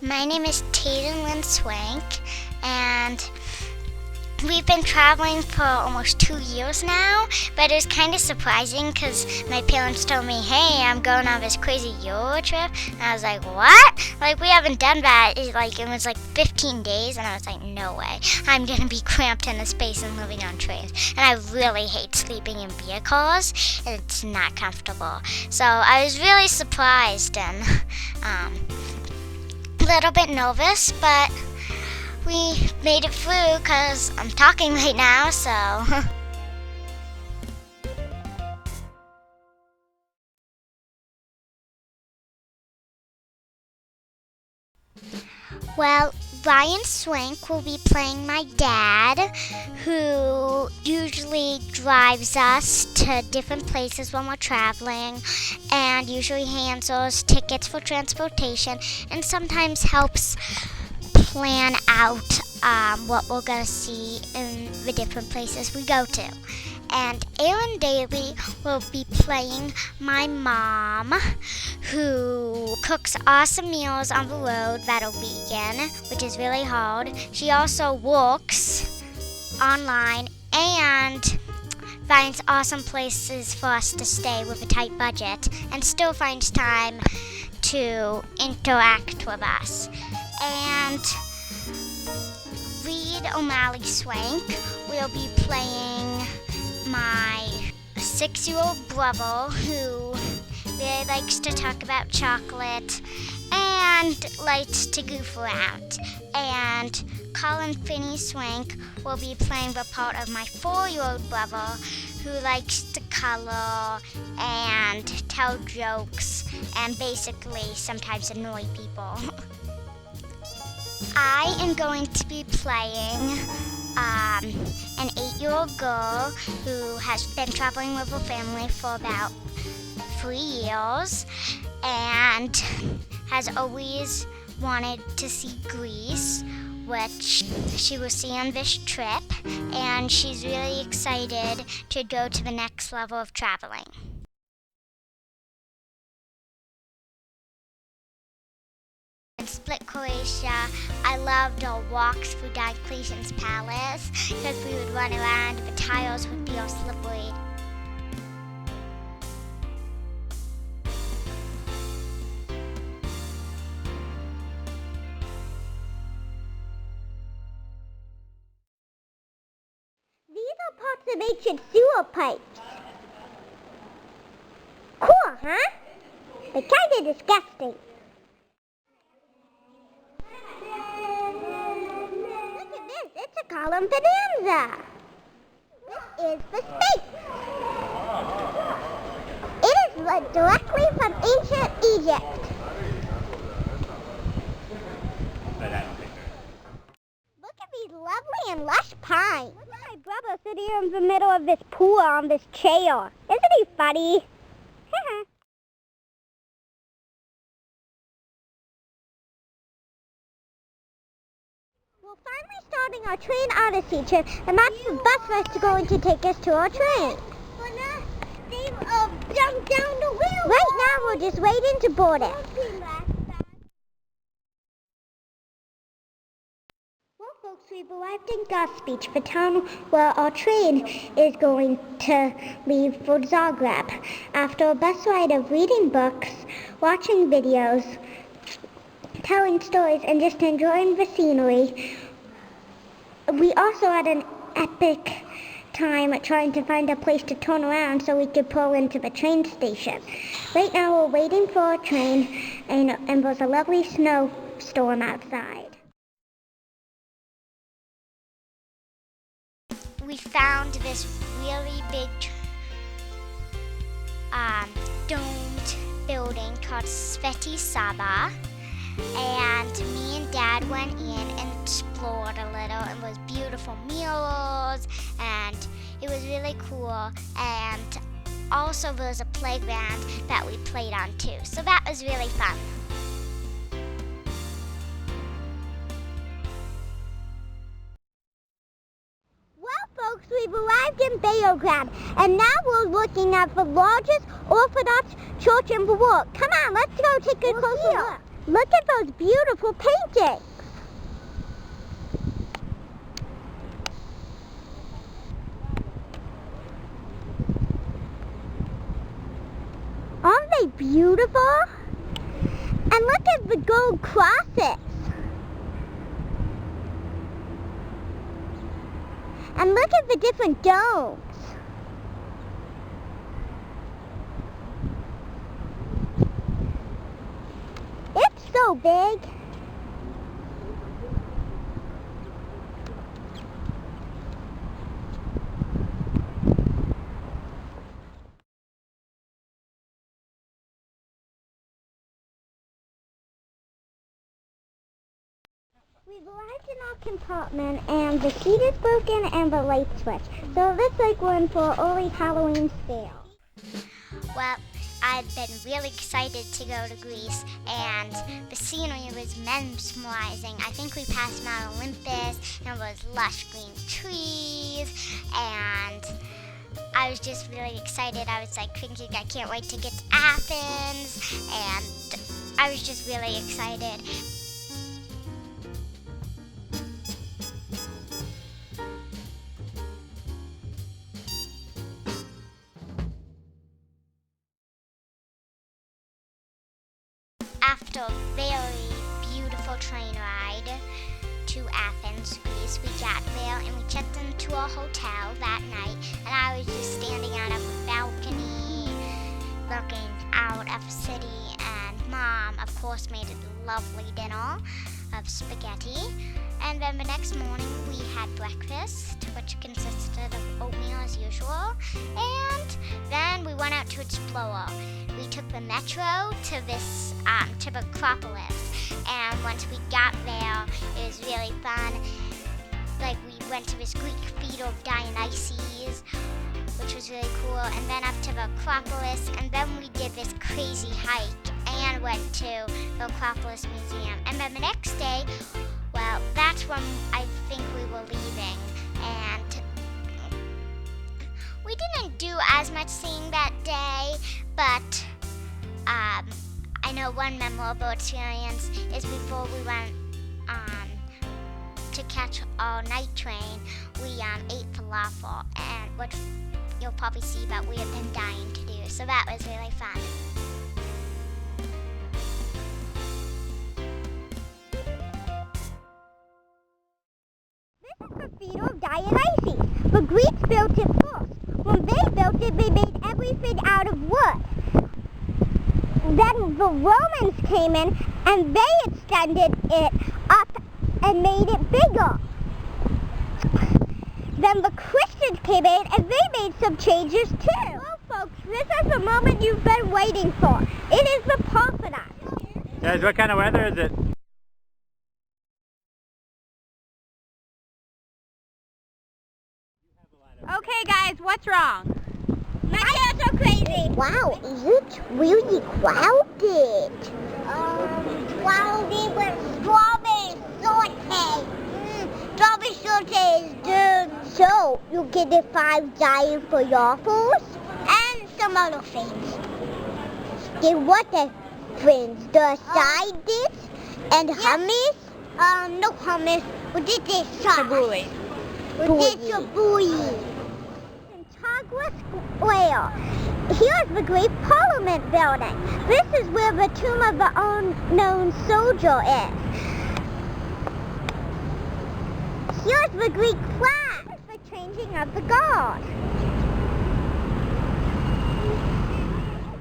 My name is Tatum Lynn Swank, and we've been traveling for almost 2 years now, but it was kind of surprising because my parents told me, hey, I'm going on this crazy Euro trip, and I was like, what? Like, we haven't done that. It was like 15 days, and I was like, no way. I'm going to be cramped in a space and living on trains, and I really hate sleeping in vehicles, and it's not comfortable. So I was really surprised and a little bit nervous, but we made it through because I'm talking right now, so. Well, Ryan Swank will be playing my dad, who usually drives us to different places when we're traveling, and usually hands us tickets for transportation, and sometimes helps plan out what we're going to see in the different places we go to. And Aaron Daly will be playing my mom, who cooks awesome meals on the road that are vegan, which is really hard. She also works online and finds awesome places for us to stay with a tight budget, and still finds time to interact with us. And Reed O'Malley Swank will be playing my 6-year-old brother, who really likes to talk about chocolate and likes to goof around. And Colin Finney Swank will be playing the part of my 4-year-old brother, who likes to color and tell jokes and basically sometimes annoy people. I am going to be playing an 8-year-old girl who has been traveling with her family for about 3 years and has always wanted to see Greece, which she will see on this trip, and she's really excited to go to the next level of traveling. In Split, Croatia, I loved our walks through Diocletian's palace because we would run around, the tiles would be all slippery. These are parts of ancient sewer pipes. Cool, huh? But kinda disgusting. Look at this, it's a column bonanza. This is the space. It is directly from ancient Egypt. Look at these lovely and lush pines. Look at my brother sitting in the middle of this pool on this chair. Isn't he funny? We're finally starting our train Odyssey trip, and that's the bus that's going to take us to our train. Jump down the wheel. Right now, we're just waiting to board it. Well, folks, we've arrived in Goss Beach, the town where our train is going to leave for Zagreb. After a bus ride of reading books, watching videos, telling stories, and just enjoying the scenery, we also had an epic time trying to find a place to turn around so we could pull into the train station. Right now we're waiting for our train, and there's a lovely snowstorm outside. We found this really big domed building called Sveti Saba, and me and Dad went in and explored a little, and there was beautiful murals, and it was really cool, and also there was a playground that we played on too, so that was really fun. Folks, we've arrived in Beograd, and now we're looking at the largest Orthodox church in the world. Come on, let's go take a closer look. Look at those beautiful paintings. Aren't they beautiful? And look at the gold crosses. And look at the different domes. It's so big. We've arrived in our compartment and the seat is broken and the light switch. So it looks like we're in for an early Halloween sale. Well, I've been really excited to go to Greece, and the scenery was mesmerizing. I think we passed Mount Olympus, and there was lush green trees, and I was just really excited. I was like thinking I can't wait to get to Athens, and I was just really excited. After a very beautiful train ride to Athens, Greece, we got there and we checked into a hotel that night, and I was just standing out of the balcony looking out at the city, and Mom, of course, made a lovely dinner of spaghetti. And then the next morning we had breakfast, which consisted of oatmeal as usual, and then we went out to explore. We took the metro to this to the Acropolis, and once we got there, it was really fun. Like, we went to this Greek cathedral of Dionysus, which was really cool, and then up to the Acropolis, and then we did this crazy hike and went to the Acropolis Museum. And then the next day, well, that's when I think we were leaving, and we didn't do as much seeing that day, but I know one memorable experience is before we went to catch our night train, we ate falafel, and which you'll probably see that we have been dying to do, so that was really fun. This is the cathedral of Dionysus. The Greeks built it first. When they built it, they made everything out of wood. Then the Romans came in and they extended it up and made it bigger. Then the Christians came in and they made some changes too. Well, folks, this is the moment you've been waiting for. It is the Parthenon. Guys, what kind of weather is it? Okay guys, what's wrong? My hair's so crazy. Wow, it's really crowded. Crowded with strawberry saute. Strawberry saute is good. So, you get the 5 giant falafels and some other things. Then what the things? The side dish and hummus? No hummus. We did this sauce. Tabbouleh. We did tabbouleh. Trafalgar Square. Here's the Great Parliament building. This is where the tomb of the unknown soldier is. Here's the Greek flag. Here's the changing of the guard.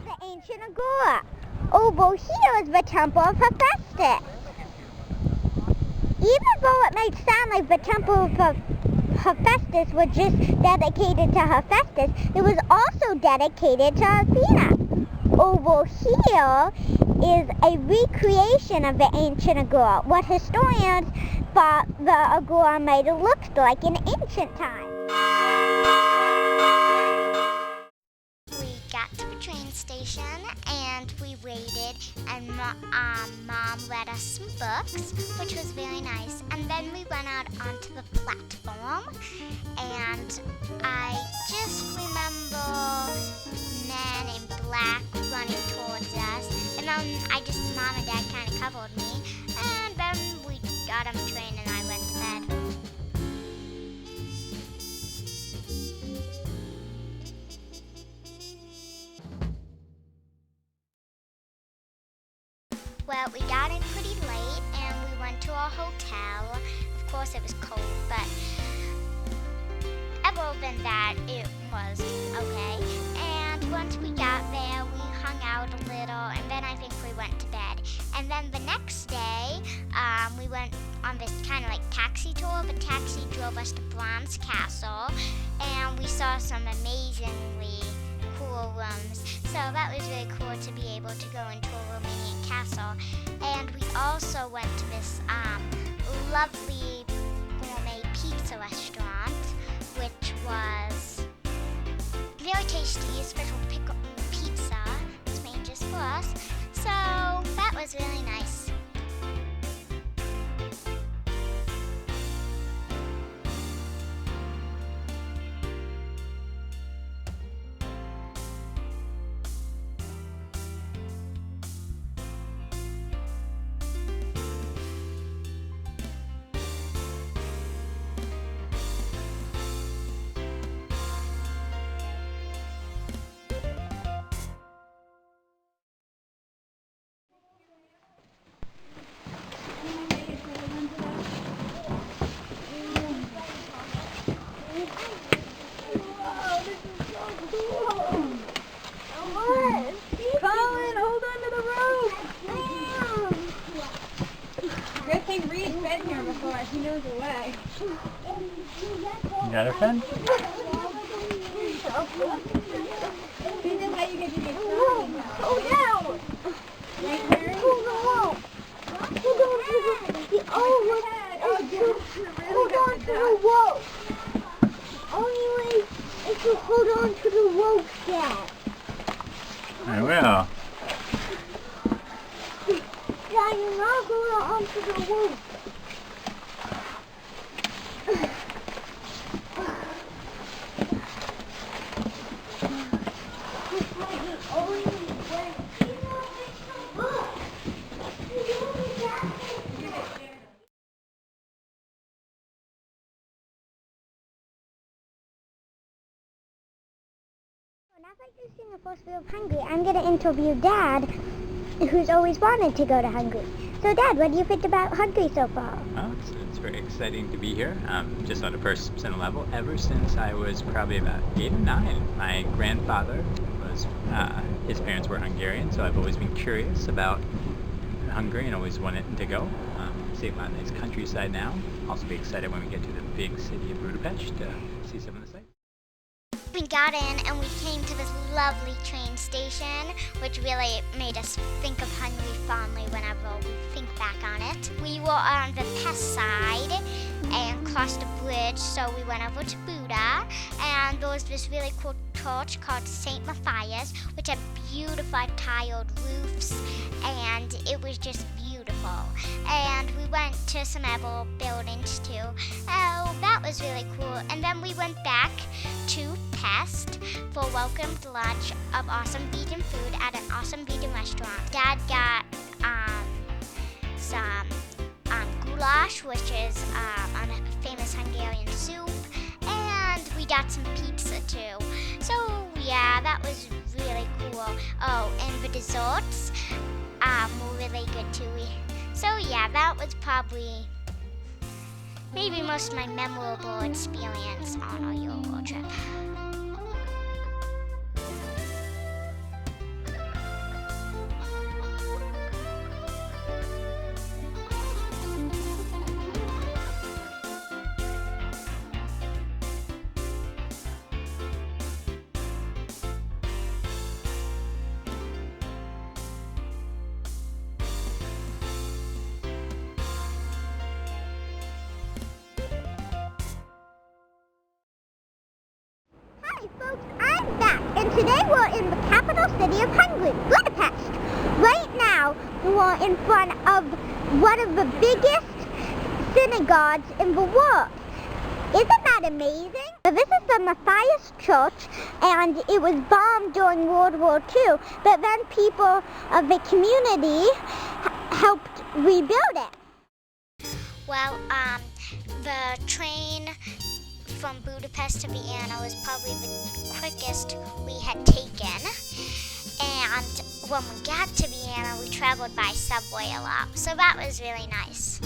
The ancient agora. Over here is the temple of Hephaestus. Even though it might sound like the temple of Hephaestus was just dedicated to Hephaestus, it was also dedicated to Athena. Over here is a recreation of the ancient agora, what historians thought the agora might have looked like in ancient times. We got to the train station and we waited, and Mom read us some books, which was very nice. And then we went out onto the platform, and I just remember men in black running towards us. And And then Mom and Dad kind of covered me, and then we got on the train and I went to bed. Well, we got in pretty late and we went to our hotel. Of course it was cold, but other than that, it was okay. And once we got there, we hung out a little, and then I think we went to bed. And then the next day, we went on this kind of like taxi tour. The taxi drove us to Bronze Castle, and we saw some amazingly cool rooms. So that was really cool to be able to go into a Romanian castle. And we also went to this lovely gourmet pizza restaurant, which was very tasty, a special pickle pizza. It's made just for us. So that was really nice. Colin, hold on to the rope! Good thing Reed's been here before. He knows the way. You got her, friend? This is how you get to get Hold down! Right there? Hold the rope! Hold on to the hold on to the rope! Only way is to hold on to the rope, Dad. I will. Dad, you're not going onto the rope. This might be only way. Now that you've seen the first view of Hungary, I'm going to interview Dad, who's always wanted to go to Hungary. So Dad, what do you think about Hungary so far? Well, it's very exciting to be here. Just on a personal level, ever since I was probably about 8 or 9, my grandfather was, his parents were Hungarian, so I've always been curious about Hungary and always wanted to go. See a lot of nice countryside now. Also be excited when we get to the big city of Budapest to see some of the sights. We got in and we came to this lovely train station, which really made us think of Hungary fondly whenever we think back on it. We were on the Pest side and crossed a bridge, so we went over to Buda, and there was this really cool church called St. Matthias, which had beautiful tiled roofs, and it was just beautiful. And we went to some other buildings too. Oh, that was really cool. And then we went back to Pest for a welcomed lunch of awesome vegan food at an awesome vegan restaurant. Dad got some goulash, which is a famous Hungarian soup, and we got some pizza too. So yeah, that was really cool. Oh, and the desserts were really good too. So yeah, that was probably maybe most of my memorable experience on our Euro trip. Hi folks, I'm back, and today we're in the capital city of Hungary, Budapest. Right now, we're in front of one of the biggest synagogues in the world. Isn't that that amazing? This is the Matthias Church, and it was bombed during World War II, but then people of the community helped rebuild it. Well, the train from Budapest to Vienna was probably the quickest we had taken. And when we got to Vienna, we traveled by subway a lot. So that was really nice.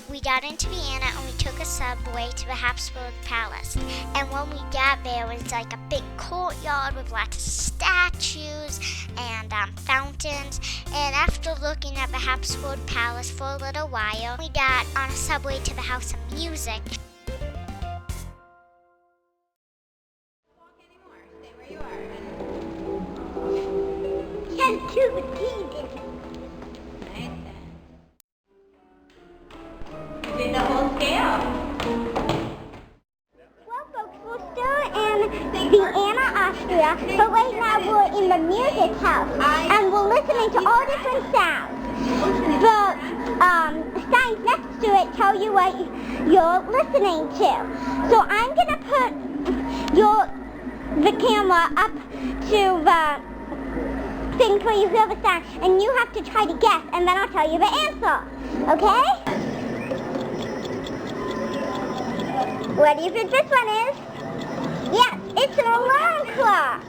We got into Vienna and we took a subway to the Habsburg Palace. And when we got there, it was like a big courtyard with lots of statues and fountains. And after looking at the Habsburg Palace for a little while, we got on a subway to the House of Music. Walk anymore. Stay where you are. Yes, too easy. Nice. You did the whole scale. Well, folks, we're still in Vienna, Austria, but right now we're in the music house, and we're listening to all different sounds. The signs next to it tell you what you're listening to. So I'm gonna put the camera up to the thing where you hear the sound, and you have to try to guess, and then I'll tell you the answer. Okay? What do you think this one is? Yes, it's an alarm clock.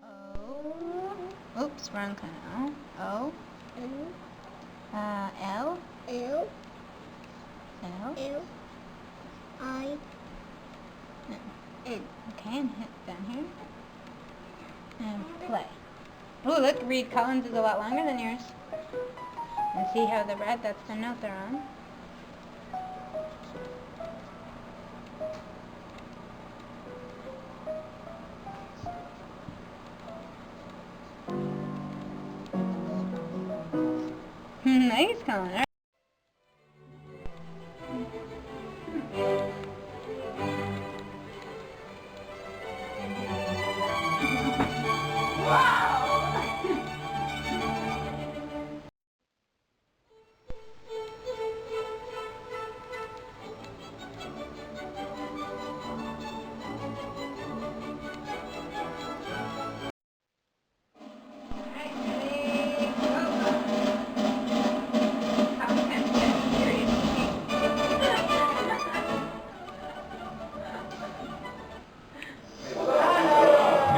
O. Oops, wrong kind of O. L. L. L. L. I. No. N. Okay, and hit down here. And play. Oh, look, Reed Collins is a lot longer than yours. And see how the red, that's the note they're on. Nice, Colin. All right.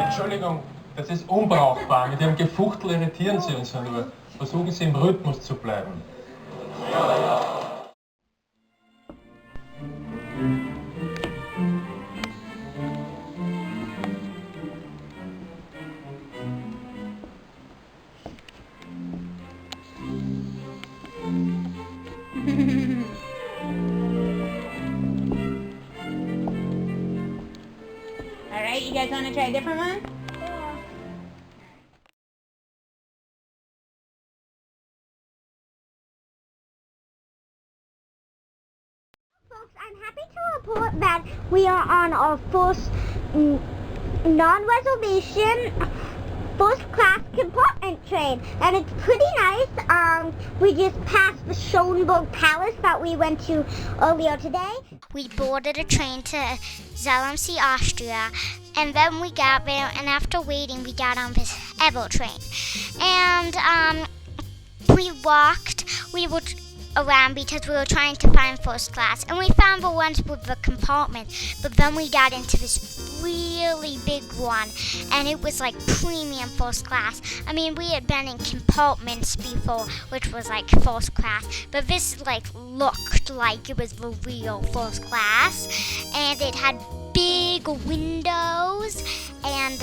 Entschuldigung, das ist unbrauchbar. Mit dem Gefuchtel irritieren Sie uns ja nur. Versuchen Sie im Rhythmus zu bleiben. Alright, you guys want to try a different one? Folks, I'm happy to report that we are on our first non-reservation first-class compartment train, and it's pretty nice. We just passed the Schönberg Palace that we went to earlier today. We boarded a train to Zelensee, Austria, and then we got there, and after waiting, we got on this Evo train. And We were around because we were trying to find first class, and we found the ones with the compartment, but then we got into this really big one, and it was like premium first class. I mean, we had been in compartments before, which was like first class, but this like looked like it was the real first class, and it had big windows and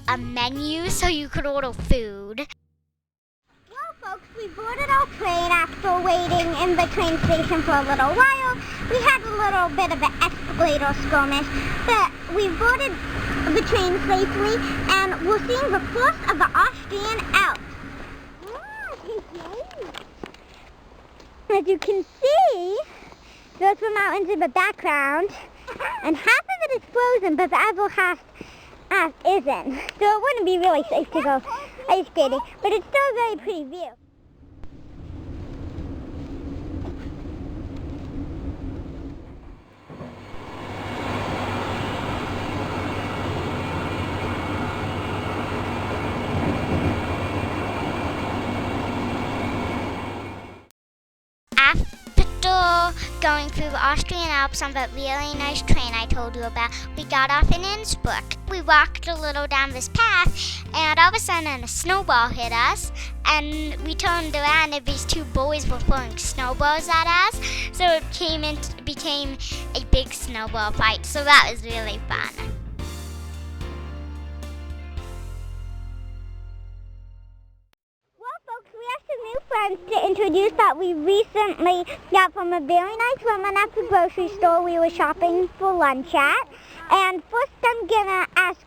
a menu so you could order food. Folks, we boarded our train after waiting in the train station for a little while. We had a little bit of an escalator skirmish, but we boarded the train safely, and we're seeing the first of the Austrian Alps. As you can see, there's the mountains in the background, and half of it is frozen, but the other half isn't. So it wouldn't be really safe to go ice skating, but it's still a very pretty view. After going through the Austrian Alps on that really nice train I told you about, we got off in Innsbruck. We walked a little down this path, and all of a sudden a snowball hit us, and we turned around and these two boys were throwing snowballs at us, so it became a big snowball fight, so that was really fun. Friends to introduce that we recently got from a very nice woman at the grocery store we were shopping for lunch at. And first I'm gonna ask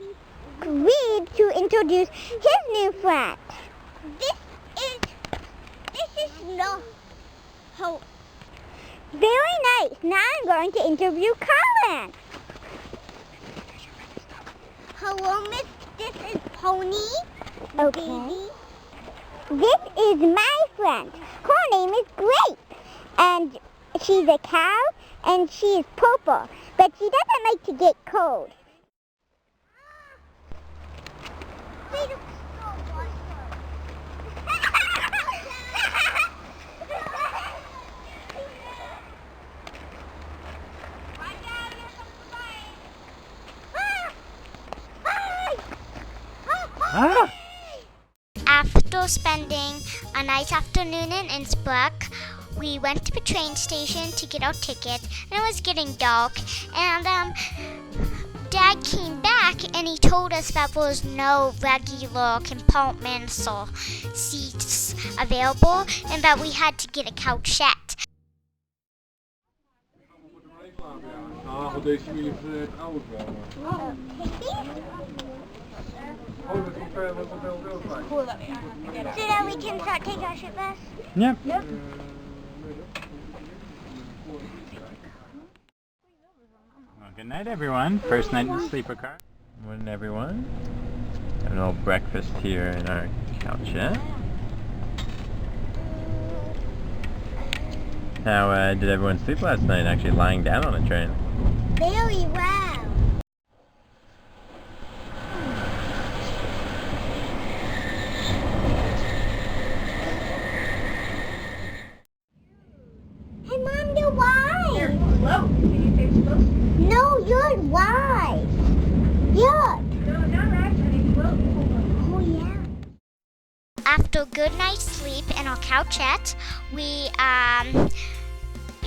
Reed to introduce his new friend. This is no hope. Very nice. Now I'm going to interview Colin. Hello, Miss. This is Pony. Okay. Baby. This is my friend. Her name is Grape, and she's a cow, and she is purple, but she doesn't like to get cold. After spending a nice afternoon in Innsbruck, we went to the train station to get our ticket, and it was getting dark, and Dad came back and he told us that there was no regular compartments or seats available, and that we had to get a couchette. So that we can start taking our ship bus? Yep. Yep. Well, good night, everyone. First night in the sleeper car. Morning, everyone. Having a little breakfast here in our couchette. How did everyone sleep last night, actually lying down on a train? Very well. Hey, Mom, you're wise. They're slow. Can you say slow? No, you're wise. Yuck. No, not actually. Slow. Oh, yeah. After a good night's sleep in our couchette, we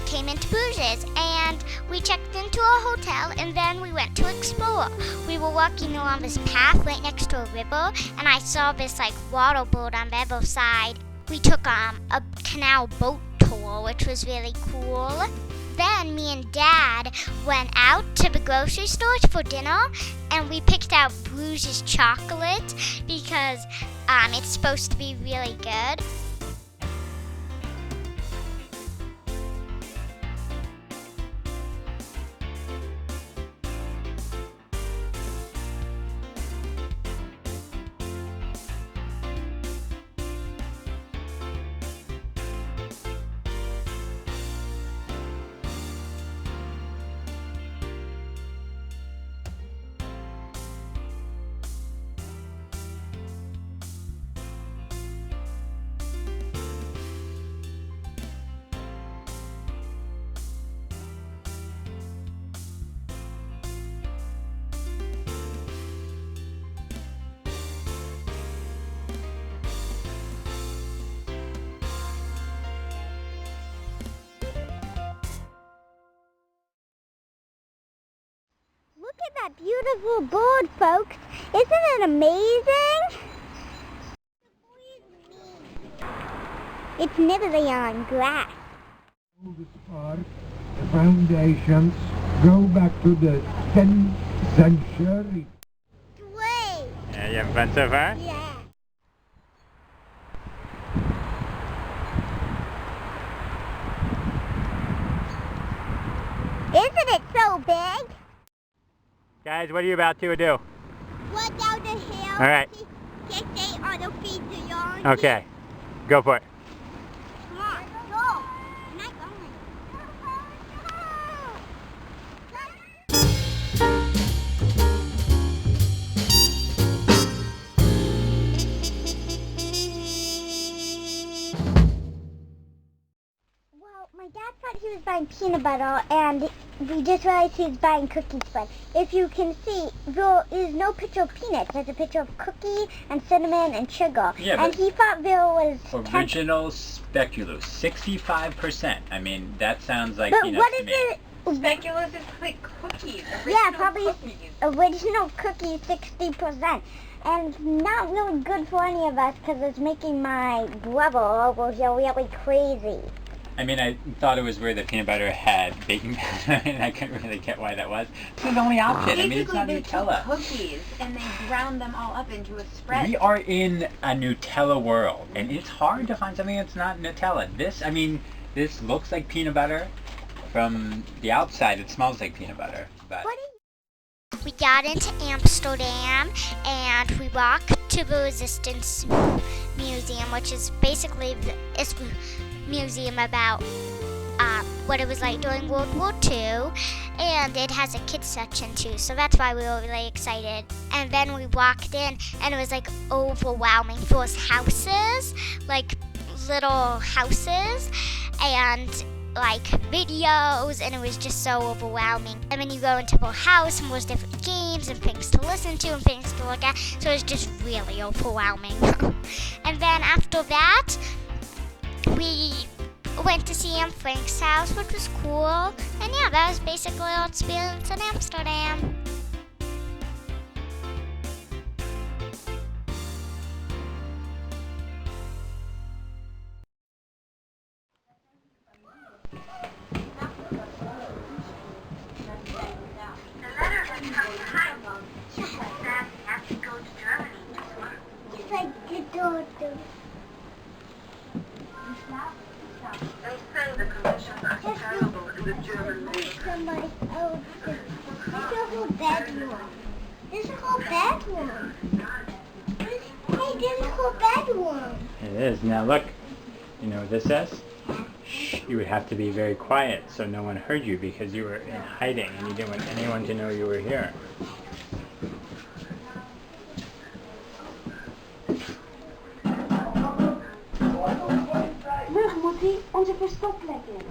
came into Bruges, and we checked into our hotel, and then we went to explore. We were walking along this path right next to a river, and I saw this like water boat on the other side. We took a canal boat tour, which was really cool. Then me and Dad went out to the grocery store for dinner, and we picked out Bruges chocolate because it's supposed to be really good. at that beautiful board, folks. Isn't it amazing? It's literally on grass. This part, the foundations go back to the 10th century. Great. Yeah, you having fun so far? Yeah. Isn't it so big? Guys, what are you about to do? Walk down the hill. All right. Get stay on the feet to yarn. Okay, go for it. Come on, go. I'm not going. Well, my dad thought he was buying peanut butter, and we just realized he was buying cookies. But if you can see, there is no picture of peanuts. There's a picture of cookie and cinnamon and sugar. Yeah, and he thought there was Original speculoos, 65%. I mean, that sounds like But peanuts what to is me. it? Speculoos is like cookies. Yeah, Original probably cookies. original cookies 60%. And not really good for any of us because it's making my brother over here really crazy. I mean, I thought it was weird that peanut butter had baking powder, and I couldn't really get why that was. It's the only option. I mean, it's not they Nutella. took cookies and they ground them all up into a spread. We are in a Nutella world, and it's hard to find something that's not Nutella. This looks like peanut butter. From the outside, it smells like peanut butter, but... We got into Amsterdam and we walked to the Resistance Museum, which is basically it's a museum about what it was like during World War II, and it has a kids section too, so that's why we were really excited. And then we walked in and it was like overwhelming. There was houses, like little houses, and like videos, and it was just so overwhelming. And then you go into the house and there's different games and things to listen to and things to look at, so it was just really overwhelming. And then after that, we went to see Aunt Frank's house, which was cool. And yeah, that was basically our experience in Amsterdam. Somebody, oh, there's a whole bedroom. There's a whole bedroom. Hey, there's a whole bedroom. It is. Now look, you know what this says? Shh, you would have to be very quiet so no one heard you because you were in hiding and you didn't want anyone to know you were here. Terug moet hij onze verstopplek in.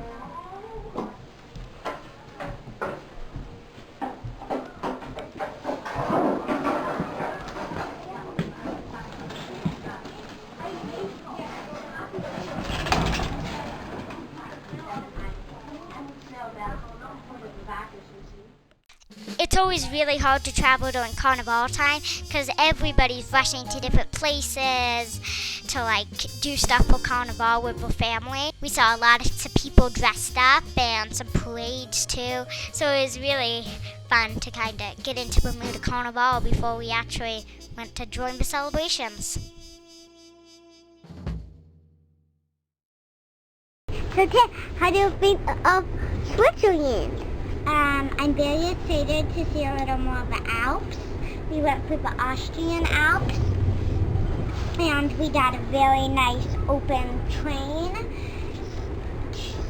It's always really hard to travel during carnival time because everybody's rushing to different places to like do stuff for carnival with their family. We saw a lot of people dressed up and some parades too, so it was really fun to kind of get into the mood of carnival before we actually went to join the celebrations. So Tim, how do you think of Switzerland? I'm very excited to see a little more of the Alps. We went through the Austrian Alps, and we got a very nice open train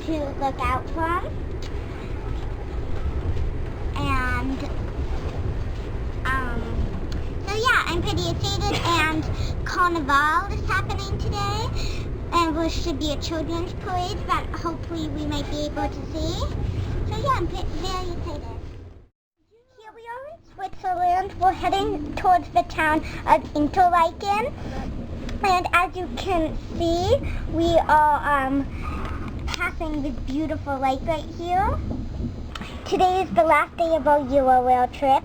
to look out from. And so yeah, I'm pretty excited, and Carnival is happening today, and there should be a children's parade that hopefully we might be able to see. So yeah, I'm very excited. Here we are in Switzerland. We're heading towards the town of Interlaken. And as you can see, we are passing this beautiful lake right here. today is the last day of our Euro rail trip,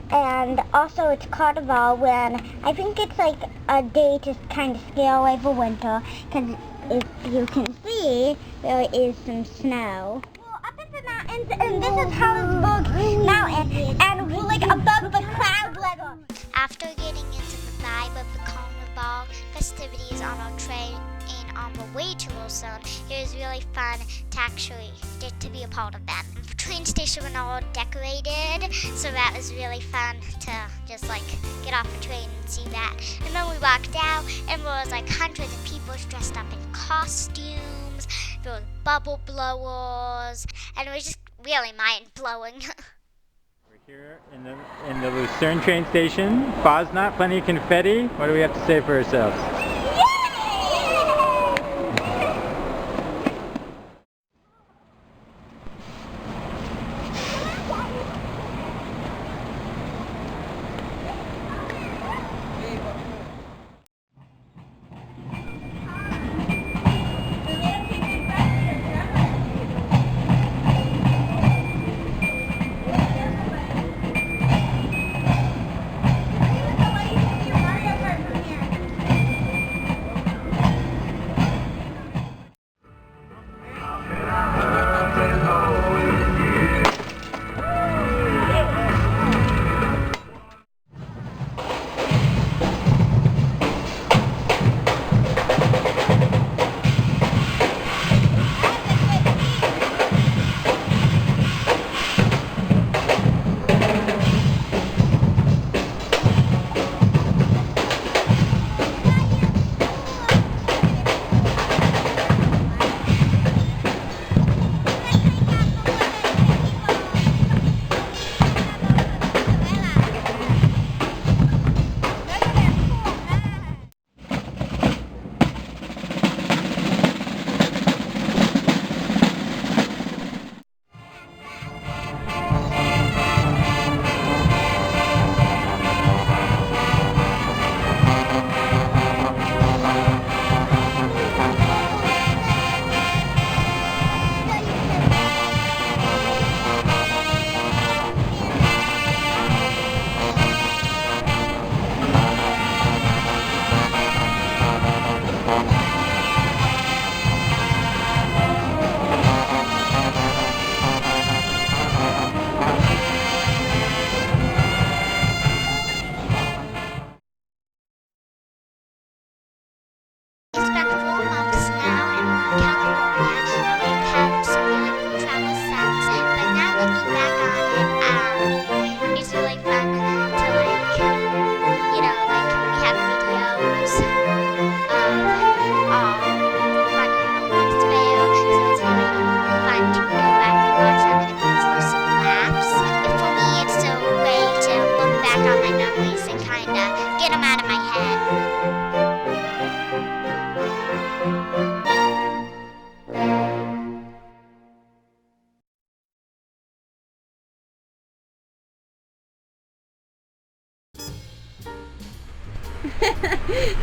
and also it's Carnival, when I think it's like a day to kind of scare away the winter, because if you can see, there is some snow. We're up at the mountains, and this is Harrisburg Mountain, and we're like above the cloud level. After getting into the vibe of the Carnival festivities on our train and on the way to Wilson, it was really fun to actually get to be a part of them. The train station was all decorated, so that was really fun to just like get off the train and see that. And then we walked out, and there was like hundreds of people dressed up in costumes. There was bubble blowers, and it was just really mind-blowing. We're here in the Lucerne train station. Fosnot, plenty of confetti. What do we have to say for ourselves?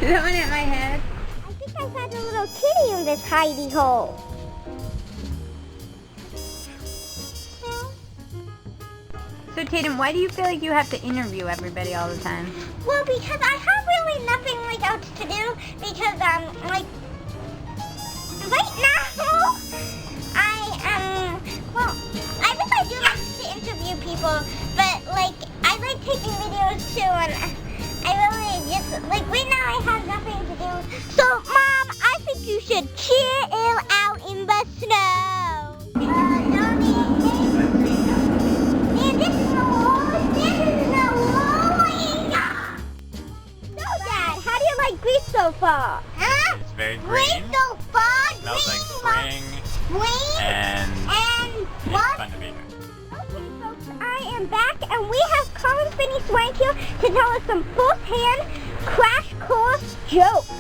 Is that one at my head? I think I found a little kitty in this hidey hole. So Tatum, why do you feel like you have to interview everybody all the time? Well, because I have really nothing like else to do, because like right now I really do like to interview people, but like I like taking videos too, and I really just like right now I have nothing to do. So Mom, I think you should chill out in the snow. Greece so far? Huh? It's very green. Greece so far? It smells like spring. And what? it's fun to be here. Okay, folks, I am back, and we have Colin Finney Swank here to tell us some first-hand crash course jokes.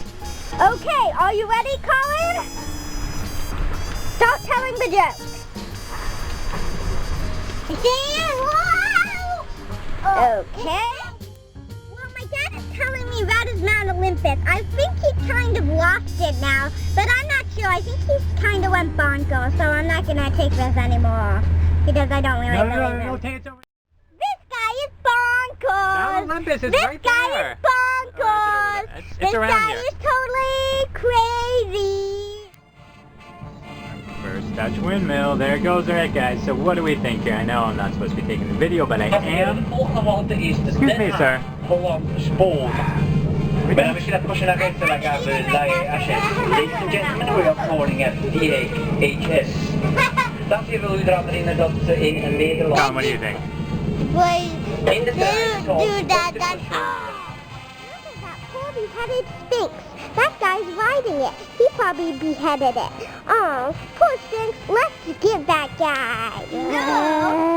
Okay, are you ready, Colin? Start telling the joke. Okay. Telling me about his Mount Olympus. I think he kind of lost it now, but I'm not sure. I think he's kind of went bonkers, so I'm not going to take this anymore. because I don't really believe him. take it over. This guy is bonkers. Mount Olympus is this right guy there. is bonkers. It's this around guy here. is totally crazy. First Dutch windmill. There it goes. Alright guys, so what do we think here? I know I'm not supposed to be taking the video, but I am. Excuse me, sir. Sport. Men vi kör på sina rätter kanske Ladies and gentlemen, we are calling at DHS. Dan ser vi hur drar in en meter lång. Tom, what do you think? Dude, that. Look at that poor beheaded Sphinx. That guy's riding it. He probably beheaded it. Oh, poor Sphinx. Let's get that guy. No.